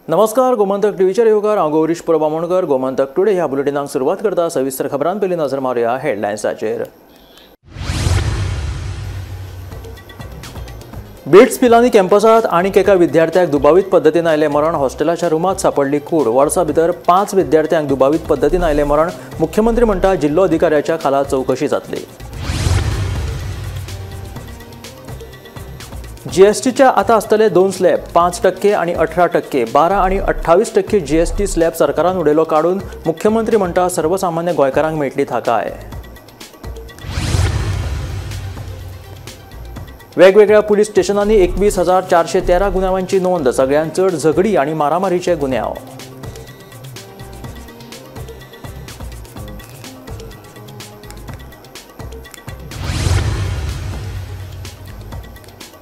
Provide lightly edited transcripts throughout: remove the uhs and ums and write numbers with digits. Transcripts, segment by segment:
नमस्कार, गोमंतक टीव्हीच्या येवकार हांव गौरीश पुरबामोणकर. गोमंतक टुडे ह्या बुलेटिनाक सुरवात करता. सविस्तर खबरां पयलीं नजर मारूया हेडलायन्साचेर. बिट्स पिलांनी कॅम्पसात आनीक एका विद्यार्थ्याक दुबावीत पद्दतीन आयले मरण. हॉस्टेलाच्या रूमात सापडली कूड. वर्सा भितर 5 विद्यार्थ्यांक दुबावीत पद्दतीन आयले मरण. मुख्यमंत्री म्हणटा जिल्लो अधिकाऱ्याच्या खाला चौकशी जातली. जीएसटीच्या आता आसतले 2 स्लॅब 5% आणि 18%, 12 आणि 28% जीएसटी स्लॅब सरकारान उडयलो काडून. मुख्यमंत्री म्हणटा सर्वसामान्य गोंयकारांक मेळटली थाकाय. वेगवेगळ्या पुलीस स्टेशनांनी 21,413 गुन्यांवांची नोंद. सगळ्यांत चड झगडी आणि मारामारीचे गुन्यांव.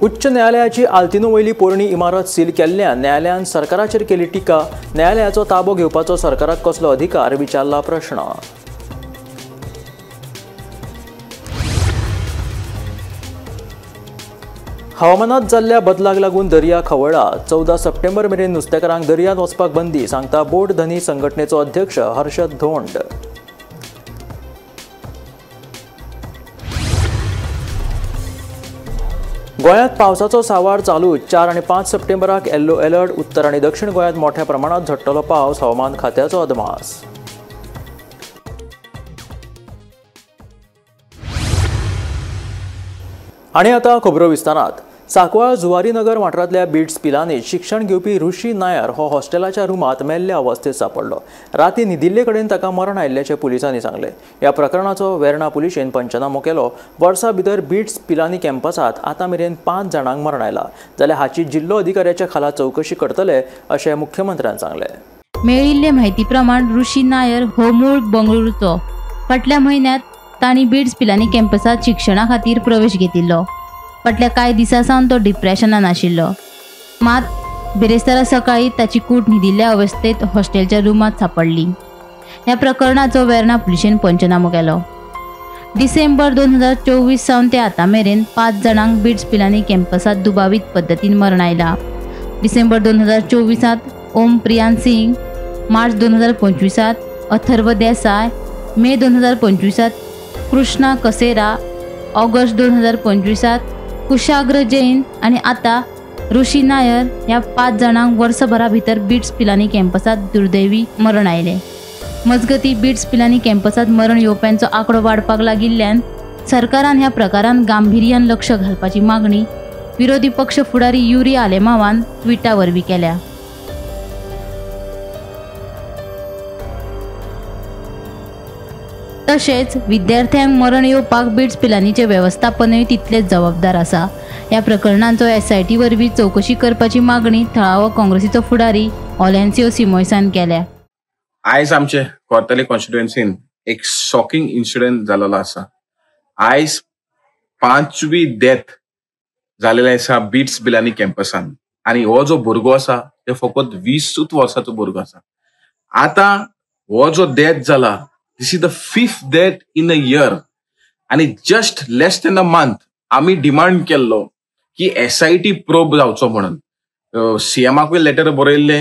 उच्च न्यायालयाची आल्तिनो वयली पोरणी इमारत सील केल्ल्यान न्यायालयान सरकाराचेर केली टिका. न्यायालयाचो ताबो घेवपाचो सरकाराक कसलो अधिकार, विचारला प्रश्न. हवामानात जाल्ल्या बदलाक लागून दर्या खवळ्ळा. 14 सप्टेंबर मेरेन नुस्तेकारांक दर्यांत वचपाक बंदी, सांगता बोट धनी संघटनेचो अध्यक्ष हर्षद धोंड. गोंयांत पावसाचो सांवार चालू. 4 आणि 5 सप्टेंबराक येल्लो अलर्ट. उत्तर आणि दक्षिण गोंयांत मोठ्या प्रमाणात झडटलो पावस, हवामान खात्याचो अदमास. आणि आता खबरो विस्तारात. सांकवाळ जुवारीनगर वाठारांतल्या बिट्स पिलांनी शिक्षण घेवपी ऋषी नायर हो हॉस्टेलाच्या रूमात मेल्ल्या अवस्थेत सापडलो. राती न्हिदिल्ले कडेन ताका मरण आयिल्ल्याचे पुलिसांनी सांगले. ह्या प्रकरणाचो वेर्णा पुलिशेन पंचनामो केलो. वर्सा भितर बिट्स पिलांनी कॅम्पसात आतां मेरेन 5 जाणांक मरण आयलां. जाल्यार हाची जिल्लो अधिकाऱ्याच्या खाला चौकशी करतले अशें मुख्यमंत्र्यान सांगले. मेळिल्ले म्हायती प्रमाण ऋषी नायर हो मूळ बंगळुरूचो. फाटल्या म्हयन्यात तांणी बिट्स पिलांनी कॅम्पसात शिक्षणा खातीर प्रवेश घेतिल्लो. फाटल्या कांय दिसां सावन तो डिप्रेशनान आशिल्लो. मात बिरेस्तारा सकाळी ताची कूड न्हिदिल्ल्या अवस्थेत हॉस्टेलच्या रूमात सापडली. ह्या प्रकरणाचो वेर्णा पुलिशेन पंचनामो केलो. डिसेंबर 2024 सावन ते आतां मेरेन 5 जाणांक बिट्स पिलांनी कॅम्पसात दुबावीत पद्दतीन मरण आयलां. डिसेंबर 2024 ओम प्रियान सिंग, मार्च 2025 अथर्व देसाय, मे 2025 कृष्णा कसेरा, ऑगस्ट 2025 कुशाग्र जैन आणि आता ऋषी नायर ह्या 5 जाणांक वर्सभरा भितर बिट्स पिलांनी कॅम्पसात दुर्दैवी मरण आयले. मजगती बिट्स पिलांनी कॅम्पसात मरण येवप्यांचो आंकडो वाडपाक लागिल्ल्यान सरकारान ह्या प्रकारान गांभीर्यान लक्ष घालपाची मागणी विरोधी पक्ष फुडारी युरी आलेमावान ट्विटा वरवीं केल्या. तशेंच विद्यार्थ्यांक मरण येवपाक बिट्स पिलांनीचे वेवस्थापनय तितलेच जबाबदार आसा. ह्या प्रकरणांचो SIT वरवीं चौकशी करपाची मागणी थळावो काँग्रेसीचो फुडारी ऑलेन्सियो सिमोयसान केल्या. आयज आमचे कोर्ताले कॉन्स्टिट्युएन्सीन एक शॉकिंग इन्सिडेंट जाल्लो आसा. आयज 5वी डेथ जालेले आसा बिट्स पिलांनी कॅम्पसान. आणि हो जो भुरगो आसा ते फकत 20 वर्साचो भुरगो आसा. आता हो जो डेथ जाला, this is the 5th death in a year. आणि just less than a month आम्ही डिमांड केल्लो की SIT प्रोब जावचो म्हणून. CMाकूय लेटर बरयल्ले,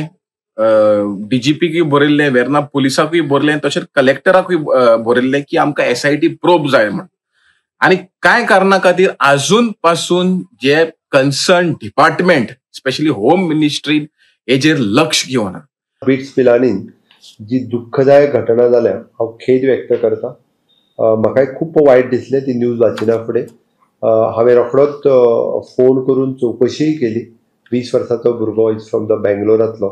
DGPकूय बरयल्ले, वेर्ना पुलिसाकूय बरयल्ले, तशेंच कलेक्टराकूय बरयल्ले की आमकां SIT प्रोब जाय म्हणून. आणि काय कारणा खातीर अजून पासून जे concern department specially home ministry हेजेर लक्ष घेवना. बिट्स पिलांनी जी दुःखदायक घटना जाल्या हांव खेद व्यक्त करता. म्हाकाय खूप वायट दिसलें ती न्यूज वाचिना फुडें. हांवें रोखडोच फोन करून चौकशी केली. 20 वर्साचो भुरगो इज फ्रॉम द बेंगलोरांतलो.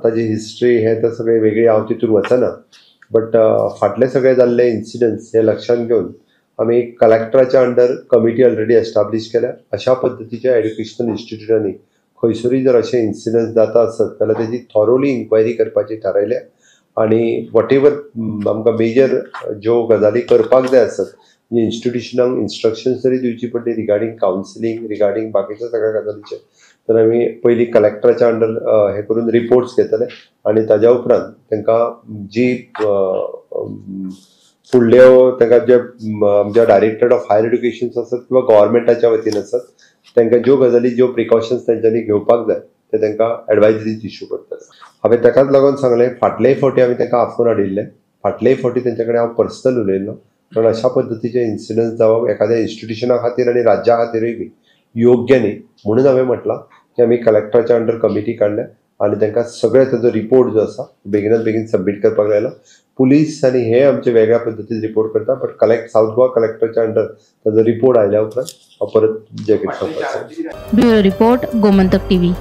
ताजी हिस्ट्री हे तर सगळे वेगळी, हांव तितून वचना. बट फाटले सगळे जाल्ले इन्सिडंट्स हे लक्षात घेवन आमी कलेक्टराच्या अंडर कमिटी ऑलरेडी एस्टाब्लीश केल्या. अशा पद्दतीच्या एड्युकेशनल इन्स्टिट्यूटांनी खंयसरूय जर अशे इन्सिडंट्स जाता आसत जाल्यार तेजी थॉरोली इन्क्वायरी करपाची थारायल्या. आणि वॉटेवर आमकां मेजर ज्यो गजाली करपाक जाय आसत, इन्स्टिट्यूशनांक इन्स्ट्रक्शन्स तरी दिवची पडली रिगार्डींग कावन्सिलींग, रिगार्डींग बाकीच्या सगळ्या गजालीचे. तर आमी पयलीं कलेक्टराच्या अंडर हे करून रिपोर्ट्स घेतले आणि ताज्या उपरांत तांकां जी फुडल्यो तांकां जे आमच्या डायरेक्टरेट ऑफ हायर एड्युकेशन आसत किंवा गव्हर्मेंटाच्या वतीन आसत तांकां ज्यो गजाली ज्यो प्रिकॉशन्स तांच्यांनी घेवपाक जाय ते तांकां एडवायजरीज इश्यू करतले. हांवें ताकाच लागून सांगलें फाटलेय फावटी हांवें तांकां आफोन हाडिल्लें, फाटलेय फावटी तेंचे कडेन हांव पर्सनल उलयल्लो, कारण अशा पद्दतीचे इन्सिडंट जावप एखाद्या इन्स्टिट्युशना खातीर आनी राज्या खातीरूय बी योग्य न्ही. म्हणून हांवें म्हटलां की आमी कलेक्टराच्या अंडर कमिटी काडल्या आनी तांकां सगळे ताजो रिपोर्ट जो आसा बेगिनात बेगीन सबमीट करपाक लायला. पुलीस आनी हे आमचे वेगळ्या पद्दतीन रिपोर्ट करता, बट साऊथ गोवा कलेक्टराच्या अंडर ताजो रिपोर्ट आयल्या उपरांत हांव परत जे कितें करपाचें. Bureau report Gomantak TV.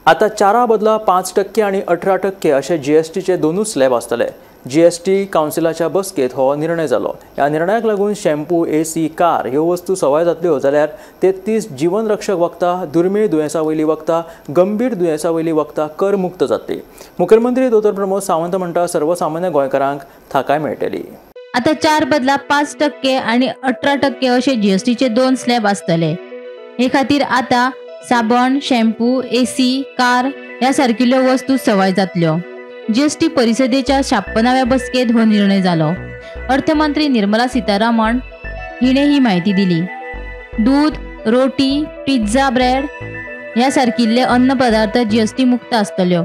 आता 4 बदला 5% आणि 18% असे जीएसटीचे दोनूच स्लॅब आसतले. जीएसटी कावन्सिलाच्या बसकेत हो निर्णय जालो. ह्या निर्णयाक लागून शॅम्पू, एसी, कार ह्यो वस्तू सवाय जातल्यो जाल्यार 33 जीवन रक्षक वखदां, दुर्मीळ दुयेंसां वयलीं वखदां, गंभीर दुयेंसां वयलीं वखदां कर मुक्त जातलीं. मुखेलमंत्री दोतोर प्रमोद सावंत म्हणटा सर्वसामान्य गोंयकारांक थाकाय मेळटली. आता 4 बदला 5% आणि 18% असे जीएसटीचे 2 स्लॅब आसतले. हे खातीर आता साबण, शॅम्पू, एसी, कार ह्या सारकिल्ल्यो वस्तू सवाय जातल्यो. जीएसटी परिशदेच्या 56व्या बसकेत हो निर्णय जालो. अर्थमंत्री निर्मला सीतारामन हिणे ही माहिती दिली. दूध, रोटी, पिझ्झा, ब्रेड ह्या सारकिल्ले अन्न पदार्थ जीएसटी मुक्त आसतल्यो.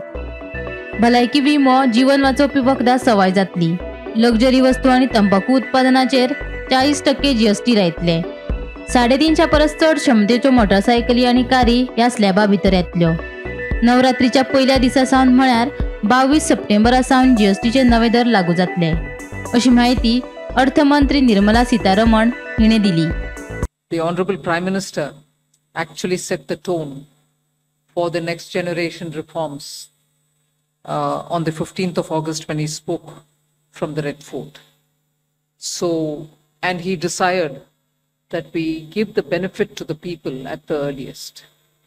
भलायकी विमो, जीवन वाचोवपी वखदां सवाय जातली. लक्झरी वस्तू आणि तंबाखू उत्पादनाचेर 40% जीएसटी लायतले. 3.5च्या परस चड क्षमतेच्यो मोटारसायकली आणि कारी ह्या स्लॅबा भितर येतल्यो. नवरात्रीच्या पयल्या दिसा सावन म्हळ्यार 22 सप्टेंबरा सावन जीएसटीचे नवे दर लागू जातले, अशी माहिती अर्थमंत्री निर्मला सीतारामन हिणे दिली. The Honorable Prime Minister actually set the tone for the next generation reforms on the 15th of August when he spoke from the Red Fort. So, and he desired that we give the benefit to the people at the earliest.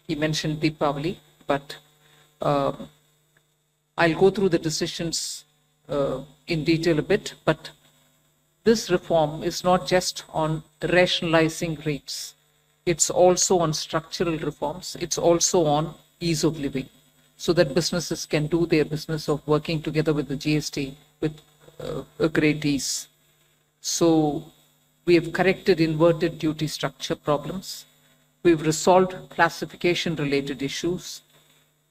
He mentioned Deepavali, but I'll go through the decisions in detail a bit, but this reform is not just on rationalizing rates. It's also on structural reforms. It's also on ease of living, so that businesses can do their business of working together with the GST with a great ease. So we have corrected inverted duty structure problems. We've resolved classification related issues.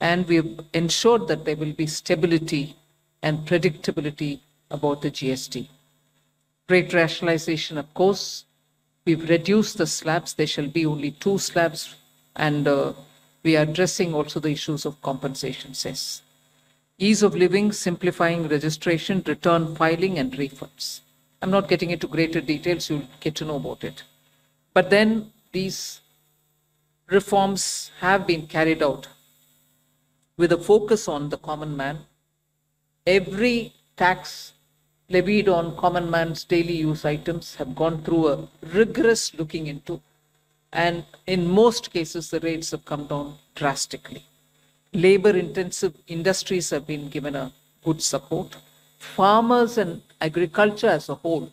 And we have ensured that there will be stability and predictability about the GST. Rate rationalization, of course, we've reduced the slabs. There shall be only 2 slabs, and we are addressing also the issues of compensation cess. Ease of living, simplifying registration, return filing, and refunds. I'm not getting into greater details, you'll get to know about it. But then these reforms have been carried out with a focus on the common man. Every tax levied on common man's daily use items have gone through a rigorous looking into, and in most cases the rates have come down drastically. Labor intensive industries have been given a good support. Farmers and agriculture as a whole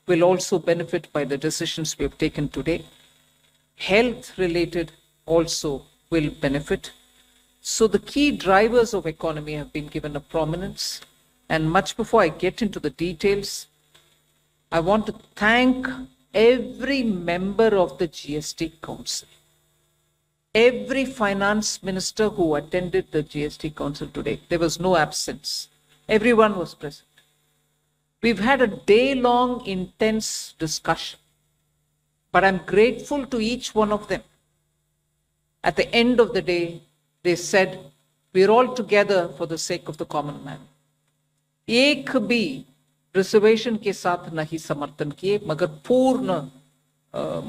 will also benefit by the decisions we have taken today. Health related also will benefit. So the key drivers of economy have been given a prominence. And much before I get into the details, I want to thank every member of the GST Council, every finance minister who attended the GST Council today. There was no absence. Everyone was present. We've had a day-long intense discussion, but I'm grateful to each one of them. At the end of the day, they said, we're all together for the sake of the common man. एक भी reservation के साथ नहीं समर्थन किए, मगर पूर्ण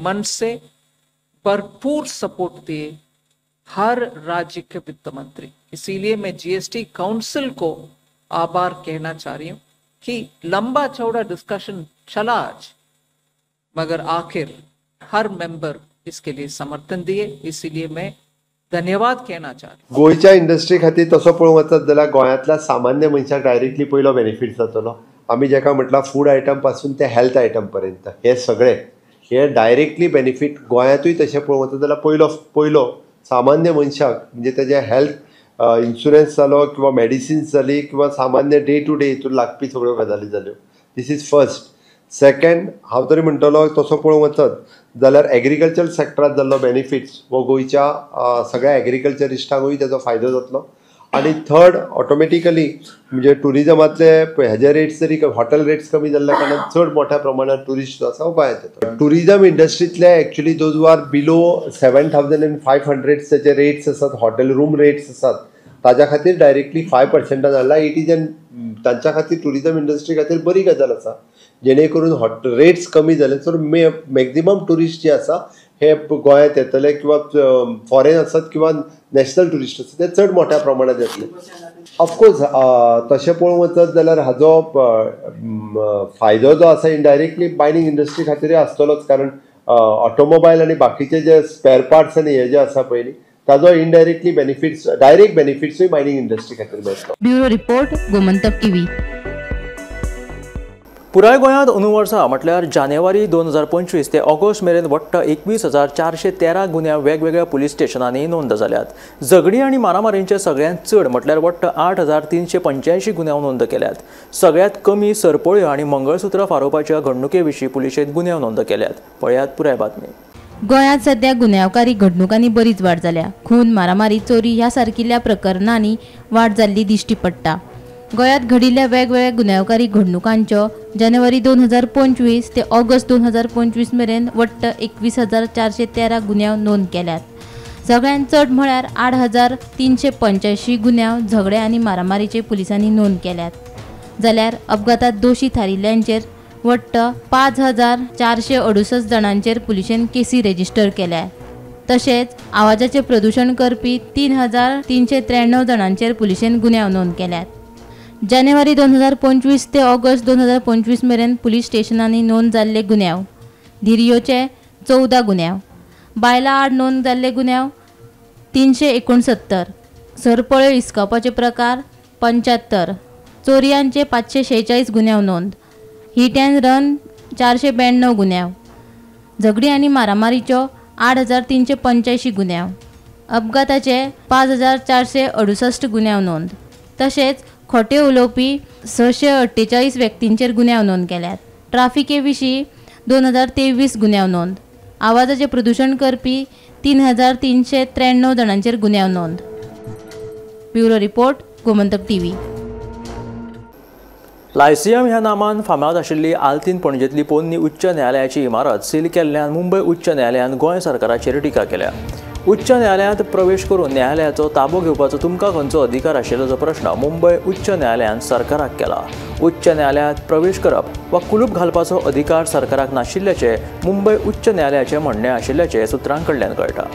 मन से भरपूर support दिए हर राज्य के वित्त मंत्री. इसीलिए मैं जीएसटी काउंसिल को आभार कहना चाह रही हूं कि लंबा चौड़ा डिस्कशन चला आज, मगर आखिर हर मेंबर इसके लिए समर्थन दिए. इसीलिए मैं धन्यवाद कहना चाहते. गोयच्या इंडस्ट्री खातीर तसो पळोवंक वचत जाल्यार गोंयांतल्या सामान्य मनशाक डायरेक्टली पयलो बेनिफीट जातलो. आमी जेका म्हटला फूड आयटम पासून ते हेल्थ आयटम पर्यंत हे सगळे हे डायरेक्टली बेनिफीट गोंयांतूय तशें पळोवंक वचत जाल्यार पयलो सामान्य मनशाक म्हणजे तेजे हेल्थ इन्शुरन्स जालो किंवा मेडिसिन्स जाली किंवा सामान्य डे टू डे हितून लागपी सगळ्यो गजाली जाल्यो. This is first. सेकंड हांव तरी म्हणटलो तसो पळोवंक वचत जाल्यार एग्रीकल्चर सेक्टरांत जाल्लो बेनिफिट्स वो गोंयच्या सगळ्या एग्रीकल्चरिस्टांकूय तेजो फायदो जातलो. आणि थर्ड ऑटोमॅटिकली म्हणजे टुरिजमातले हेजे रेट्स जरी हॉटेल रेट्स कमी जाल्ल्या कारणान चड मोठ्या प्रमाणात टुरिस्ट जो आसा गोंयांत येता. टुरिजम इंडस्ट्रीतले एक्चुअली दोज आर बिलो 7,500 तेचे रेट्स आसात, हॉटेल रूम रेट्स आसात, ताज्या खातीर डायरेक्टली 5% जाल्यार इट इज एन तांच्या खातीर टुरिजम इंडस्ट्री खातीर बरी गजाल आसा. जेणे करून रेट्स कमी जाले सो मॅक्झिमम टुरिस्ट जे आसा हे गोंयांत येतले किंवा फॉरेन आसत किंवा नॅशनल टुरिस्ट आसत ते चड मोठ्या प्रमाणात येतले. ऑफकोर्स तशें पळोवंक वचत जाल्यार हाजो फायदो जो आसा इनडायरेक्टली मायनींग इंडस्ट्री खातीर आसतलोच, कारण ऑटोमोबायल आनी बाकीचे जे स्पेअर पार्ट्स आनी हे जे आसा पयलीं ताजो इनडायरेक्टली बेनिफिट्स डायरेक्ट बेनिफिट्सूय मायनींग इंडस्ट्री खातीर मेळटलो. Bureau report Gomantak TV. पुराय गोंयांत अंदू वर्सा म्हटल्यार जानेवारी 2025 ते ऑगस्ट मेरेन वट्ट 21,413 गुन्यांव वेगवेगळ्या पुलीस स्टेशनांनी नोंद जाल्यात. झगडी आनी मारामारींचे सगळ्यांत चड म्हटल्यार वट्ट 8,385 गुन्यांव नोंद केल्यात. सगळ्यांत कमी सरपोळ्यो आनी मंगळसूत्र फारोवपाच्या घडणुके विशीं पुलिशेन गुन्यांव नोंद केल्यात. पळयात पुराय बातमी. गोंयांत सध्या गुन्यांवकारी घडणुकांनी बरीच वाड जाल्या. खून, मारामारी, चोरी ह्या सारकिल्ल्या प्रकरणांनी वाड जाल्ली दिश्टी पडटा. गोंयांत घडिल्ल्या वेगवेगळ्या गुन्यांवकारी घडणुकांच्यो जानेवारी 2025 ते ऑगस्ट 2025 मेरेन वट्ट 21,413 गुन्यांव नोंद केल्यात. सगळ्यांत चड म्हळ्यार 8,385 गुन्यांव झगडे आनी मारामारीचे पुलिसांनी नोंद केल्यात. जाल्यार अपघातात दोशी थारिल्ल्यांचेर वट्ट 5,468 जाणांचेर पुलिशेन केसी रेजिस्टर केल्या. तशेंच आवाजाचें प्रदूशण करपी 3,393 जाणांचेर पुलिशेन गुन्यांव नोंद केल्यात. जानेवारी 2025 ते ऑगस्ट 2025 मेरेन पुलीस स्टेशनांनी नोंद जाल्ले गुन्यांव: धिरयोचे 14 गुन्यांव, बायलां आड नोंद जाल्ले गुन्यांव 369, सरपळ्यो हिसकावपाचे प्रकार 75, चोरयांचे 546 गुन्यांव नोंद, हिट अँड रन 492 गुन्यांव, झगडी आनी मारामारीच्यो 8,385 गुन्यांव, अपघाताचे 5,468 गुन्यांव नोंद. तशेंच खोटे उलोवपी 648 व्यक्तींचेर गुन्यांव नोंद केल्यात. ट्राफिके विशीं 2,023 गुन्यांव नोंद. आवाजाचें प्रदूशण करपी 3,393 जाणांचेर गुन्यांव नोंद. Bureau report Gomantak TV. Lyceum ह्या नामान फामाद आशिल्ली आल्तीन पणजेंतली पोरनी उच्च न्यायालयाची इमारत सील केल्ल्यान मुंबय उच्च न्यायालयान गोंय सरकाराचेर टिका केल्या. उच्च न्यायालयांत प्रवेश करून न्यायालयाचो ताबो घेवपाचो तुमकां खंयचो अधिकार आशिल्लोचो प्रश्न मुंबय उच्च न्यायालयान सरकाराक केला. उच्च न्यायालयांत प्रवेश करप वा कुलूप घालपाचो अधिकार सरकाराक नाशिल्ल्याचे मुंबय उच्च न्यायालयाचें म्हणणें आशिल्ल्याचें सुत्रां कडल्यान कळटा.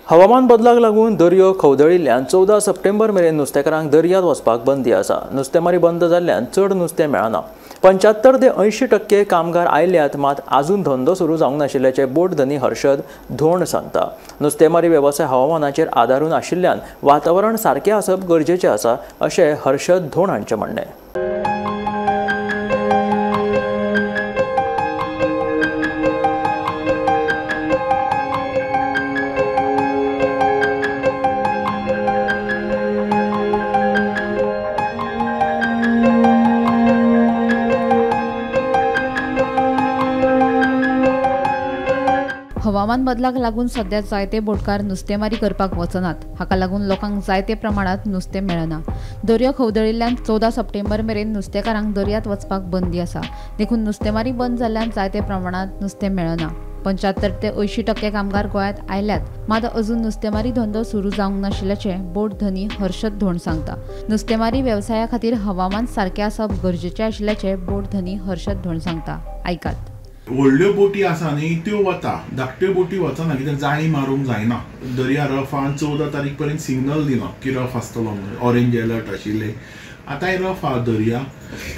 हवामान बदलाक लागून दर्यो खवदळिल्ल्यान 14 सप्टेंबर मेरेन नुस्तेकारांक दर्यांत वचपाक बंदी आसा. नुस्तेमारी बंद जाल्ल्यान चड नुस्तें मेळना. 75 ते 80% कामगार आयल्यात, मात आजून धंदो सुरू जावंक नाशिल्ल्याचे बोट धनी हर्षद धोण सांगता. नुस्तेमारी वेवसाय हवामानाचेर आदारून आशिल्ल्यान वातावरण सारकें आसप गरजेचें आसा अशें हर्षद धोण हांचें म्हणणें. हवामान बदलाक लागून सध्या जायते बोटकार नुस्तेमारी करपाक वचनात. हाका लागून लोकांक जायते प्रमाणात नुस्तें मेळना. दर्यो खवदळिल्ल्यान 14 सप्टेंबर मेरेन नुस्तेकारांक दर्यांत वचपाक बंदी आसा. देखून नुस्तेमारी बंद जाल्ल्यान जायते प्रमाणात नुस्तें मेळना. 75 ते 80% कामगार गोंयांत आयल्यात, मात अजून नुस्तेमारी धंदो सुरू जावंक नाशिल्ल्याचें बोट धनी हर्षद धोण सांगता. नुस्तेमारी वेवसाया खातीर हवामान सारकें आसप गरजेचें आशिल्ल्याचें बोट धनी हर्षद धोण सांगता. आयकात. व्हडल्यो बोटी आसा न्ही त्यो वता, धाकट्यो बोटी वचना कित्याक जाळी मारूंक जायना. दर्या रफ आहा. 14 तारीख पर्यंत सिग्नल दिला की रफ आसतलो म्हणून, ऑरेंज अलर्ट आशिल्ले. आतांय रफ आहा दर्या.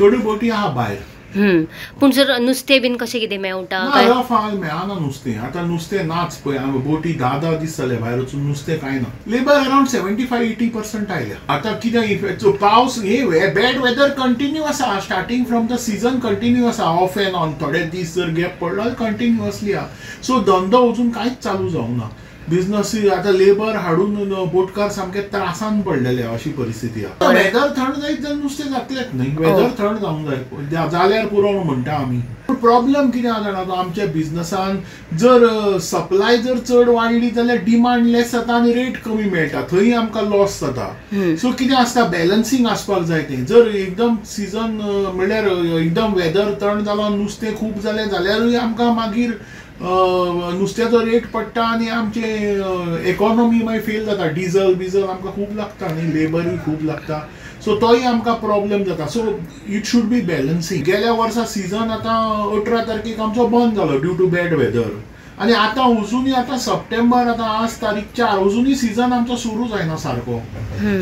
थोड्यो बोटी आहा भायर, पूण सर नुस्तें बीन कशें कितें मेळटा ना, काय रफ हाल मेळना नुस्तें. आतां नुस्तें नाच पळय, हांगा बोटी 10 दीस जाले भायर वचून नुस्तें कांय ना. लेबर अरावंड 75-80% आयल्या. आतां कितें पावस हे बॅड वेदर कंटिन्यू आसा. Starting from the season continue आसा. ऑफ एंड ऑन थोडे दीस जर गॅप पडलो जाल्यार कंटिन्युअसली आहा. सो धंदो अजून कांयच चालू जावंक ना. बिझनस आतां लेबर हाडून बोटकार सामके त्रासान पडलेले अशी परिस्थिती आहा. वेदर थंड जायत जाल्यार नुस्तें जातलेंच न्हय. वेदर थंड जावंक जाय जाल्यार पुरो म्हणटा आमी. प्रॉब्लेम कितें आहा जाणा, आमच्या बिझनसान जर सप्लाय जर चड वाडली जाल्यार डिमांड लेस जाता आनी रेट कमी मेळटा. थंय आमकां लॉस जाता. सो कितें आसता, बॅलन्सिंग आसपाक जाय तें. जर एकदम सीझन म्हणल्यार एकदम वेदर थंड जालो, नुस्तें खूब जालें जाल्यारूय आमकां मागीर नुस्त्याचो रेट पडटा आनी आमचे इकॉनॉमी मागीर फेल जाता. डिझल आमकां खूब लागता आनी लेबरूय खूब लागता. सो तोय आमकां प्रॉब्लेम जाता. So it should be balancing. गेल्या वर्सा सीझन आतां 18 तारखेक आमचो बंद जालो ड्यू टू बॅड वेदर. आनी आतां अजुनूय आतां सप्टेंबर आतां आज तारीख 4 अजुनूय सीझन आमचो सुरू जायना सारको.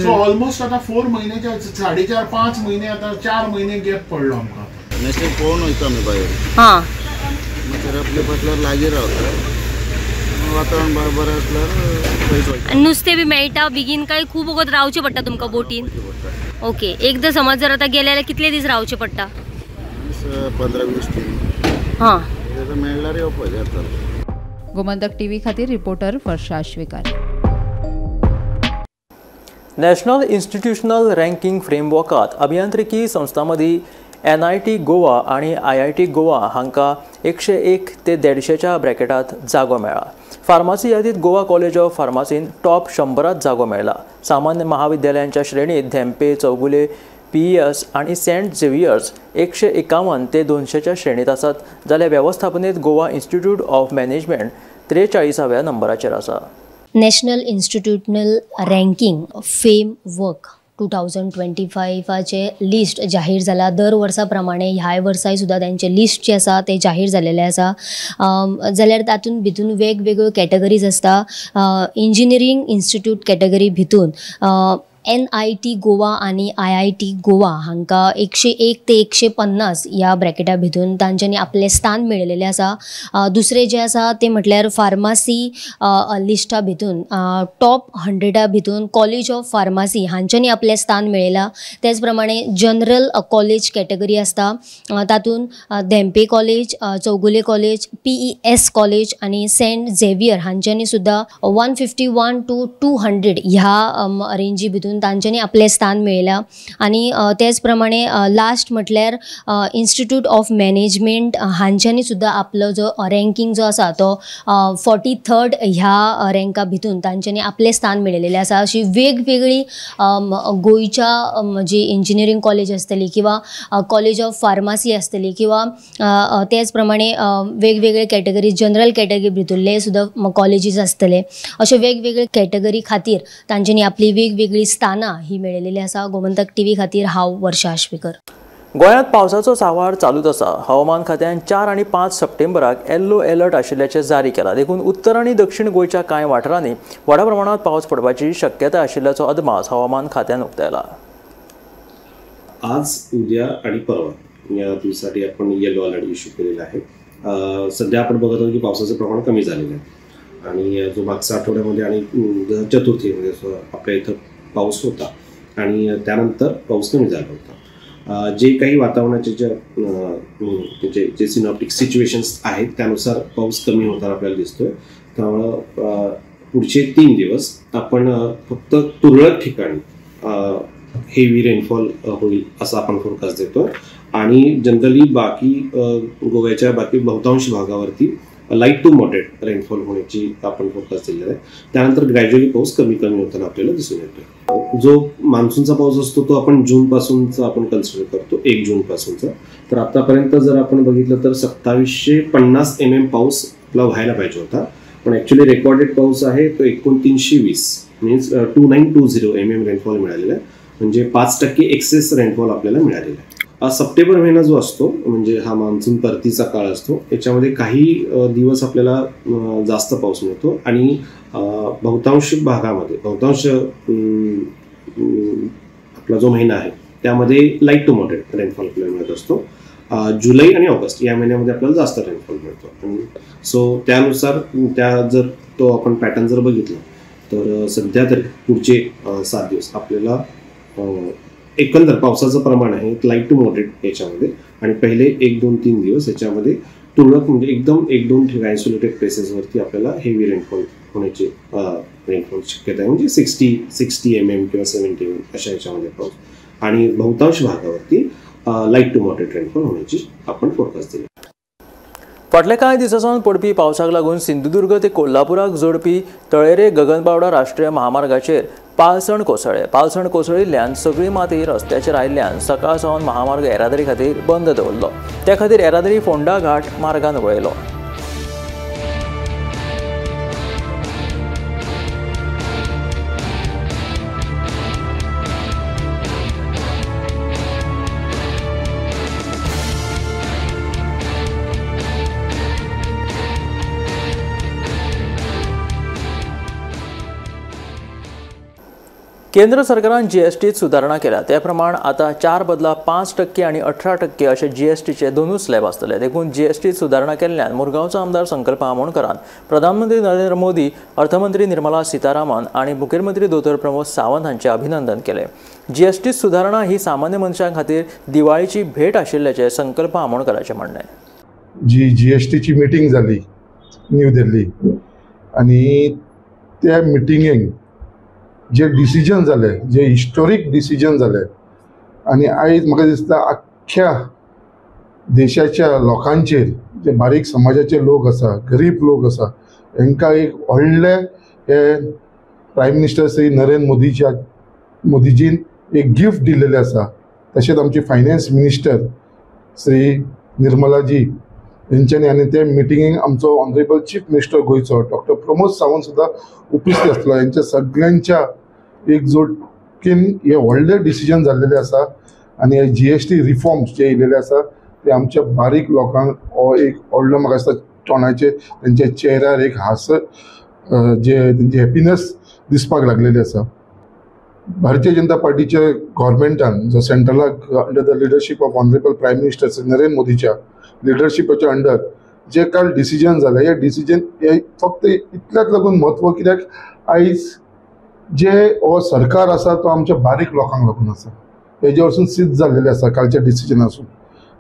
सो ऑलमोस्ट आतां 4 म्हयन्याच्या 4.5 म्हयने आतां 4 म्हयने गॅप पडलो आमकां. नेशनल पळोवन वयता आमी भायर. मागीर आपले फाटल्यार लागीं रावता. वातावरण बरें आसल्यार नुस्तें बी मेळटा बेगीन काय खूब वगत रावचें पडटा तुमकां बोटीन? ओके. एकदां समज जर आतां गेले जाल्यार कितले दीस रावचें पडटा? 15-20 दीस. हां. मेळल्यार येवपाचें जाता. गोमंतक टीव्ही खातीर रिपोर्टर वर्षा आश्वेकर. नॅशनल इन्स्टिट्यूशनल रँकिंग फ्रेमवर्कात अभियांत्रिकी संस्थां मदीं NIT गोवा आणि IIT गोवा हांकां 101 ते 150च्या ब्रॅकेटात जागो मेळ्ळा. फार्मासी यादीत गोवा कॉलेज ऑफ फार्मासीन टॉप 100त जागो मेळ्ळा. सामान्य महाविद्यालयांच्या श्रेणीत धेंपे, चौगुले, PES आणि सेंट झेवियर्स 151 ते 200च्या श्रेणीत आसात. जाल्यार वेवस्थापनेत गोवा इन्स्टिट्यूट ऑफ मॅनेजमेंट 43व्या नंबराचेर आसा. नॅशनल इन्स्टिट्यूशनल रँकिंग फ्रेमवर्क 2025चे लिस्ट जाहीर जाला. दर वर्सा प्रमाणे ह्या वर्साय सुद्दां त्यांचे लिस्ट जे आसा ते जाहीर जालेले आसा. जाल्यार तातूंत भितून वेगवेगळ्यो कॅटेगरीज आसता. इंजिनियरींग इन्स्टिट्यूट कॅटेगरी भितून NIT गोवा आणि IIT गोवा हांकां 101 ते 150 ह्या ब्रॅकेटा भितून तांच्यांनी आपले स्थान मेळयलेले आसा. दुसरे जे आसा ते म्हटल्यार फार्मासी लिस्टा भितून टॉप 100 भितून कॉलेज ऑफ फार्मासी हांच्यांनी आपले स्थान मेळयलां. तेच प्रमाणे जनरल कॉलेज कॅटेगरी आसता. तातूंत Dhempe college, Chowgule college, PES college आणि सेंट झेवियर हांच्यांनी सुद्दां 151 to 200 ह्या रेंजी भितून तांच्यांनी आपले स्थान मेळयलां. आणि तेच प्रमाणे लास्ट म्हटल्यार इन्स्टिट्यूट ऑफ मॅनेजमेंट हांच्यांनी सुद्दां आपलो जो रँकिंग जो आसा तो 43rd ह्या रँका भितून तांच्यांनी आपले स्थान मेळयलेले आसा. अशी वेगवेगळी गोंयच्या जी इंजिनियरींग कॉलेज आसतली किंवा कॉलेज ऑफ फार्मासी आसतली किंवा तेच प्रमाणे वेगवेगळे कॅटेगरी जनरल कॅटेगरी भितरले सुद्दां कॉलेजीस आसतले. अशे वेगवेगळे कॅटेगरी खातीर तांच्यांनी आपली वेगवेगळी स्थानां ही मेळयलेली आसा. गोमंतक टीव्ही खातीर हांव वर्षा आश्वेकर. गोंयांत पावसाचो सांवार चालूच आसा. हवामान खात्यान 4 आनी 5 सप्टेंबराक येल्लो अलर्ट आशिल्ल्याचें जारी केला. देखून उत्तर आनी दक्षिण गोंयच्या कांय वाठारांनी व्हड प्रमाणात पावस पडपाची शक्यताय आशिल्ल्याचो अदमास हवामान खात्यान उक्तायला. आज, उद्या आणि परवा या दिवसासाठी आपण येलो अलर्ट इश्यू केलेला आहे. सध्या आपण बघत आहोत की पावसाचं प्रमाण कमी झालेलं आहे आणि जो मागच्या आठवड्यामध्ये आणि चतुर्थी म्हणजे आपल्या इथं पाऊस होता आणि त्यानंतर पाऊस कमी झाला होता. जे काही वातावरणाचे जे सिनॉप्टिक सिच्युएशन्स आहेत त्यानुसार पाऊस कमी होताना आपल्याला दिसतोय. त्यामुळं पुढचे 3 दिवस आपण फक्त तुरळक ठिकाणी हेवी रेनफॉल होईल असं आपण फोरकास्ट देतो आणि जनरली बाकी गोव्याच्या बाकी बहुतांश भागावरती लाईट टू मॉडरेट रेनफॉल होण्याची आपण फोरकास्ट दिलेला आहे. त्यानंतर ग्रॅज्युअली पाऊस कमी होताना आपल्याला दिसून येतो. जो मान्सूनचा पाऊस असतो तो आपण जूनपासूनचा आपण कन्सिडर करतो, 1 जूनपासूनचा. तर आतापर्यंत जर आपण बघितलं तर 2750 mm पाऊस आपला व्हायला पाहिजे होता, पण ॲक्च्युली रेकॉर्डेड पाऊस आहे तो 2920 मीन्स 2920 mm रेनफॉल मिळालेला आहे. म्हणजे 5% एक्सेस रेनफॉल आपल्याला मिळालेला आहे. सप्टेंबर महिना जो असतो म्हणजे हा मान्सून परतीचा काळ असतो, याच्यामध्ये काही दिवस आपल्याला जास्त पाऊस मिळतो आणि बहुतांश भागामध्ये बहुतांश आपला जो महिना आहे त्यामध्ये लाईट टू मॉडरेट रेनफॉल आपल्याला मिळत असतो. जुलै आणि ऑगस्ट या महिन्यामध्ये आपल्याला जास्त रेनफॉल मिळतो. आणि सो त्यानुसार जर तो आपण पॅटर्न जर बघितला तर सध्या तरी पुढचे 7 दिवस आपल्याला एकंदर पावसाचं प्रमाण आहे लाईट टू मॉडरेट याच्यामध्ये. आणि पहिले 1, 2, 3 दिवस याच्यामध्ये तुरळक म्हणजे एकदम 1-2 ठिकाणी आयसोलेटेड प्लेसेसवरती आपल्याला हेवी रेनफॉल होण्याची रेनफॉल शक्यता आहे. म्हणजे 60 mm किंवा 70 mm अशा याच्यामध्ये पाऊस. आणि बहुतांश भागावरती लाईट टू मॉडरेट रेनफॉल होण्याची आपण फोरकास्ट दिली. फाटल्या कांय दिसांसावन पडपी पावसाक लागून सिंधुदुर्ग ते कोल्हापुराक जोडपी तळेरे गगनबावडा राष्ट्रीय महामार्गाचेर पालसण कोसळिल्ल्यान सगळी माती रस्त्याचेर आयिल्ल्यान सकाळ सावन महामार्ग येरादारी खातीर बंद दवरलो. त्या खातीर येरादारी फोंडा घाट मार्गान वळयलो. केंद्र सरकारान जीएसटीत सुदारणा केल्या. त्या प्रमाण आता 4 बदला 5% आणि 18% असे जीएसटीचे दोनूच स्लॅब आसतले. देखून जीएसटीत सुदारणा केल्ल्यान मुरगांवचो आमदार संकल्प आमोणकरान प्रधानमंत्री नरेंद्र मोदी, अर्थमंत्री निर्मला सीतारामन आणि मुखेलमंत्री दोतोर प्रमोद सावंत हांचे अभिनंदन केले. जीएसटीत सुदारणा ही सामान्य मनशां खातीर दिवाळीची भेट आशिल्ल्याचे संकल्प आमोणकरांचे म्हणणे. जी जीएसटीची मिटींग जाली न्यू दिल्ली आणि त्या मिटिंगेक जे डिसिजन जाले, जे हिस्टोरीक डिसिजन जाले आणि आयज म्हाका दिसता आख्ख्या देशाच्या लोकांचेर जे बारीक समाजाचे लोक आसा, गरीब लोक आसा, हांकां एक व्हडले हे प्रायम मिनिस्टर श्री नरेंद्र मोदीजीन एक गिफ्ट दिलेले आसा. तशेंच आमचे फायनान्स मिनिस्टर श्री निर्मलाजी हेंच्यांनी आनी त्या मिटिंगेक आमचो ऑनरेबल चीफ मिनिस्टर गोंयचो डॉक्टर प्रमोद सावंत सुद्दां उपस्थित आसलो. हेंच्या सगळ्यांच्या एकजूटीन हे व्हडले डिसिजन जाल्लेले आसा. आनी हे जीएसटी रिफॉर्म्स जे येयलेले आसा ते आमच्या बारीक लोकांक हो एक व्हडलो म्हाका दिसता तोंडाचे तेंच्या चेहऱ्यार एक हास्य जे तेंची हॅपिनेस दिसपाक लागलेली आसा. भारतीय जनता पार्टीच्या गव्हर्मेंटान जो सेंट्रलाक under the leadership of honourable prime minister Narendra मोदीच्या लिडरशिपाच्या अंडर जे काल डिसिजन जालें, हे डिसिजन हे फक्त इतल्याच लागून म्हत्व कित्याक आयज जे हो सरकार आसा तो आमच्या बारीक लोकांक लागून आसा. हेजे वरसून सिद्ध जाल्लेले आसा कालच्या डिसिजनासून.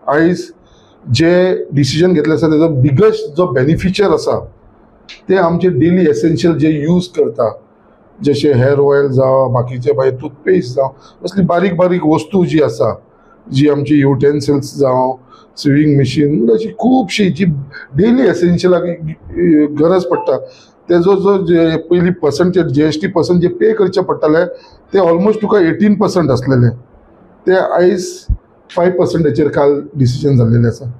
आयज जे डिसिजन घेतले आसा तेजो बिगस्ट जो बेनिफिशियर आसा ते आमचे डेली एसेन्शियल जे यूज करता, जशे हेअर ऑयल जावं, बाकीचे भायर टूथपेस्ट जावं, असली बारीक बारीक वस्तू जी आसा, जी आमची युटेन्सिल्स जावं, स्विंग मशीन, अशी खूबशी जी डेली एसेन्शियलाक गरज पडटा तेजो जो पयली पर्संटेज जीएसटी पर्सन जे पे करचे पडटाले ते ऑलमोस्ट तुका 18% आसलेले, ते आयज 5%चेर काल डिसिजन जाल्लेले आसा.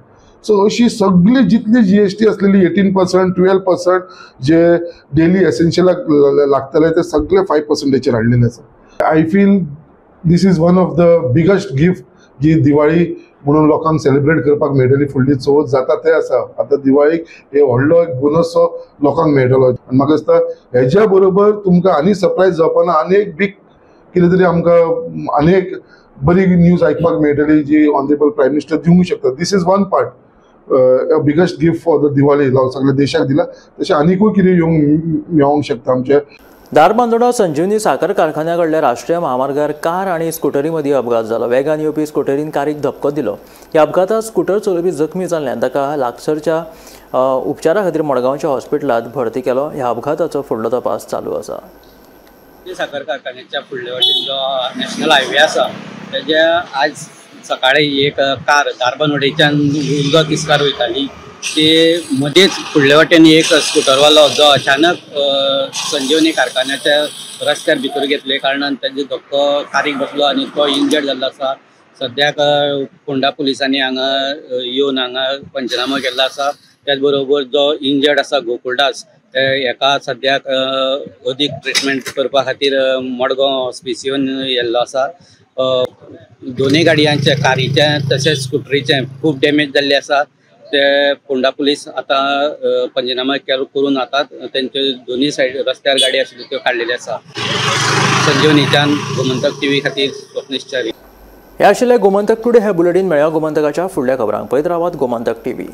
सो अशी सगळी जितली जीएसटी आसलेली 18%, 12% जे डेली एसेन्शियलाक लागतले ते सगळे 5%चेर हाडलेले आसा. I feel this is one of the biggest gift जी दिवाळी म्हणून लोकांक सेलिब्रेट करपाक मेळटली. फुडली चवथ जाता ते आसा. आता दिवाळीक हे व्हडलो एक बोनसो लोकांक मेळटलो. आनी म्हाका दिसता हेज्या बरोबर तुमकां आनी सरप्रायज जावपाना, आनीक बीग कितें तरी आमकां आनीक बरी न्यूज आयकपाक मेळटली जी ऑनरेबल प्रायम मिनिस्टर दिवंक शकता. This is one part biggest gift for the Diwali सगळ्या देशाक दिला. तशें आनीकूय कितें मेळोंक शकता. आमचे दारबांदोडा संजीवनी साखर कारखान्या कडल्या राष्ट्रीय महामार्गार कार आणि स्कूटरी मदीं अपघात जालो. वेगान येवपी स्कूटरीन कारीक धपको दिलो. ह्या अपघातांत स्कूटर चलोवपी जखमी जाल्ल्यान ताका लागसरच्या उपचारा खातीर मडगांवच्या हॉस्पिटलांत भरती केलो. ह्या अपघाताचो फुडलो तपास चालू आसा. साखर कारखान्याच्या फुडल्या वाटेन जो नॅशनल हायवे आसा तेज्या आज सकाळी एक कार दारबांदोडेच्यान उदक तिस्कार वयताली, ते मध्येच फुडल्या वाटेन एक स्कूटरवालो जो अचानक संजीवनी कारखान्याच्या रस्त्यार भितर घेतले कारणान ताजे धक्को कारीक बसलो आनी तो इंजर्ड जाल्लो आसा. सद्याक फोंडा पुलिसांनी हांगा येवन हांगा पंचनामा केल्लो आसा. त्याच बरोबर जो इंजर्ड आसा गोकुळदास हेका सद्याक अदीक ट्रिटमेंट करपा खातीर मडगांव हॉस्पिसियोन येल्लो आसा. दोनूय गाडयांचे कारीचे तशेंच स्कूटरीचे खूब डॅमेज जाल्ले आसा. ते फोंडा पुलीस आतां पंचनामा करून आता तेंचे दोन्ही सायड रस्त्यार गाडी आशिल्ल्यो त्यो काडलेल्यो आसा. संजीवनीच्यान गोमंतक टीव्ही खातीर स्वप्नीश च्यारी. हे आशिल्ले गोमंतक टुडे हे बुलेटिन मेळ्या गोमंतकाच्या फुडल्या खबरांक पळयत रावात गोमंतक TV.